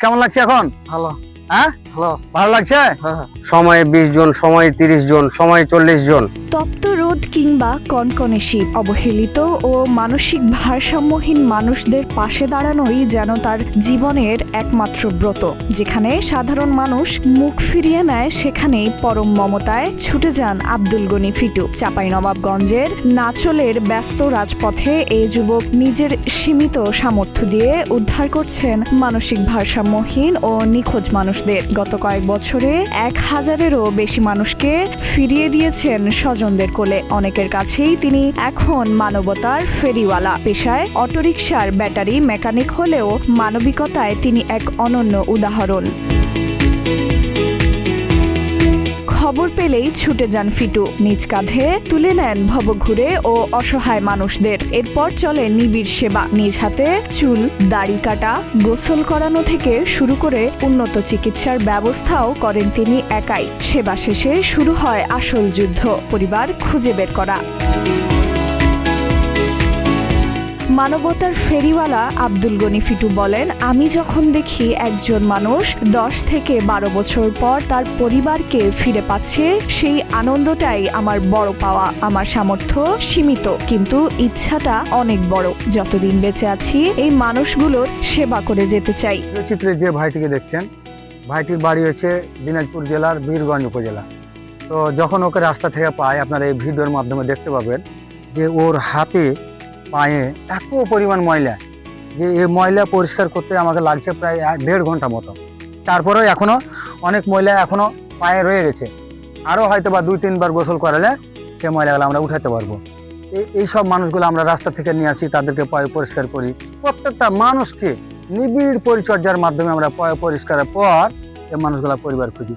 কেমন লাগছে এখন? ভালো। হ্যাঁ, ভালো। ভালো লাগছে। হ্যাঁ। সময় 20 জন, সময় 30 জন, সময় 40 জন। তপ্ত রোদ কিংবা কনকনে শীত, অবহেলিত ও মানসিক ভারসাম্যহীন মানুষদের পাশে দাঁড়ানোই যেন তার জীবনের একমাত্র ব্রত। যেখানে সাধারণ মানুষ মুখ ফিরিয়ে নেয়, সেখানেই পরম মমতায় ছুটে যান আব্দুল গনি ফিটু। চাঁপাইনবাবগঞ্জের নাচলের ব্যস্ত রাজপথে এই যুবক নিজের সীমিত সামর্থ্য দিয়ে উদ্ধার করছেন মানসিক ভারসাম্যহীন ও নিখোঁজ মানুষদের। গত কয়েক বছরে 1000-এরও বেশি মানুষকে ফিরিয়ে দিয়েছেন স্বজনদের কোলে। অনেকের কাছেই তিনি এখন মানবতার ফেরিওয়ালা। পেশায় অটোরিকশার ব্যাটারি মেকানিক হলেও মানবিকতায় তিনি এক অনন্য উদাহরণ। খবর পেলেই ছুটে যান ফিটু, নিজ কাঁধে তুলে নেন ভবঘুরে ও অসহায় মানুষদের। এরপর চলে নিবিড় সেবা। নিজ হাতে চুল দাড়ি কাটা, গোসল করানো থেকে শুরু করে উন্নত চিকিৎসার ব্যবস্থাও করেন তিনি একাই। সেবা শেষে শুরু হয় আসল যুদ্ধ, পরিবার খুঁজে বের করা। মানবতার ফেরিওয়ালা আব্দুল গনি ফিটু বলেন, আমি যখন দেখি একজন মানুষ 10 থেকে 12 বছর পর তার পরিবারকে ফিরে পাচ্ছে, সেই আনন্দটাই আমার বড় পাওয়া। আমার সামর্থ্য সীমিত, কিন্তু ইচ্ছাটা অনেক বড়। যতদিন বেঁচে আছি এই মানুষগুলোর সেবা করে যেতে চাই। চিত্রে যে ভাইটিকে দেখছেন, ভাইটির বাড়ি হচ্ছে দিনাজপুর জেলার বীরগঞ্জ উপজেলা। তো যখন ওকে রাস্তা থেকে পাই, আপনারা এই ভিডিওর মাধ্যমে দেখতে পাবেন যে ওর হাতে পায়ে এত পরিমাণ ময়লা, যে এই ময়লা পরিষ্কার করতে আমাকে লাগছে প্রায় 1.5 ঘন্টা মতো। তারপরেও এখনো অনেক ময়লা এখনো পায়ে রয়ে গেছে। আরও হয়তো বা 2-3 বার গোসল করালে সে ময়লাগুলো আমরা উঠাতে পারবো। এই সব মানুষগুলো আমরা রাস্তা থেকে নিয়ে আসি, তাদেরকে পায়ে পরিষ্কার করি। প্রত্যেকটা মানুষকে নিবিড় পরিচর্যার মাধ্যমে আমরা পায়ে পরিষ্কারের পর এই মানুষগুলা পরিবার খুঁজি।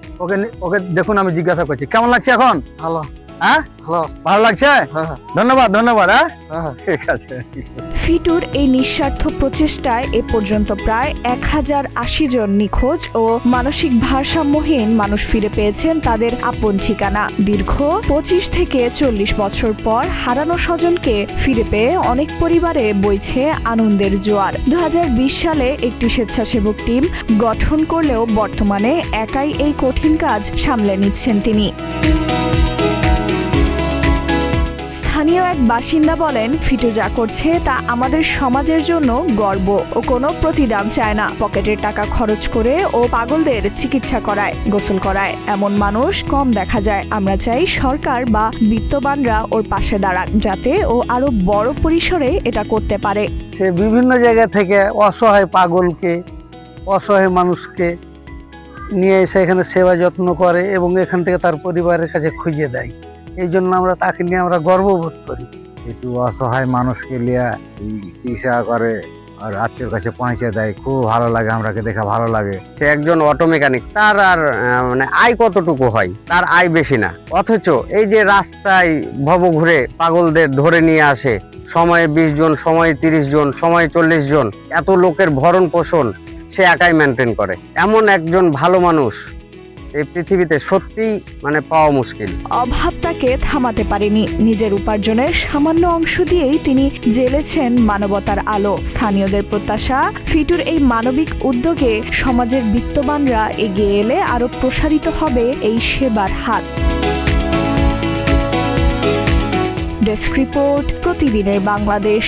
ওকে দেখুন, আমি জিজ্ঞাসা করছি কেমন লাগছে এখন? ভালো। হ্যাঁ, ভালো। ভালো লাগছে। হ্যাঁ। ধন্যবাদ। হ্যাঁ, হ্যাঁ। ঠিক আছে। ফিটুর এই নিঃস্বার্থ প্রচেষ্টায় এ পর্যন্ত প্রায় 1080 জন নিখোঁজ ও মানসিক ভারসাম্যহীন মানুষ ফিরে পেয়েছেন তাদের আপন ঠিকানা। দীর্ঘ 25 থেকে 40 বছর পর হারানো স্বজনকে ফিরে পেয়ে অনেক পরিবারে বইছে আনন্দের জোয়ার। 2020 সালে একটি স্বেচ্ছাসেবক টিম গঠন করলেও বর্তমানে একাই এই কঠিন কাজ সামলে নিচ্ছেন তিনি। স্থানীয় এক বাসিন্দা বলেন, ফিটু যা করছে তা আমাদের সমাজের জন্য গর্ব। ও কোনো প্রতিদান চায় না, পকেটের টাকা খরচ করে ও পাগলদের চিকিৎসা করায়, গোসল করায়। এমন মানুষ কম দেখা যায়। আমরা চাই সরকার বা বিত্তবানরা ওর পাশে দাঁড়াক, যাতে ও আরো বড় পরিসরে এটা করতে পারে। সে বিভিন্ন জায়গা থেকে অসহায় পাগলকে, অসহায় মানুষকে নিয়ে এসে এখানে সেবা যত্ন করে এবং এখান থেকে তার পরিবারের কাছে খুঁজে দেয়। এই জন্য আমরা তাকে নিয়ে আমরা গর্ববোধ করি। একটু অসহায় মানুষকে নিয়ে চিকিৎসা করে আর আত্মীয়র কাছে পৌঁছে দেয়, খুব ভালো লাগে, আমরাকে দেখা ভালো লাগে। সে একজন অটো মেকানিক, তার আর মানে আয় কতটুকু হয়, তার আয় বেশি না, অথচ এই যে রাস্তায় ভব ঘুরে পাগলদের ধরে নিয়ে আসে, সময়ে 20 জন, সময়ে 30 জন, সময়ে 40 জন, এত লোকের ভরণ পোষণ সে একাই মেনটেন করে। এমন একজন ভালো মানুষ এই পৃথিবীতে সত্যিই মানে পাওয়া মুশকিল। অভাব তাকে থামাতে পারেনি। নিজের উপার্জনের সামান্য অংশ দিয়েই তিনি জ্বেলেছেন মানবতার আলো। স্থানীয়দের প্রত্যাশা, ফিটুর এই মানবিক উদ্যোগে সমাজের বিত্তবানরা এগিয়ে এলে আরো প্রসারিত হবে এই সেবার হাত। ডেস্ক রিপোর্ট, প্রতিদিনের বাংলাদেশ।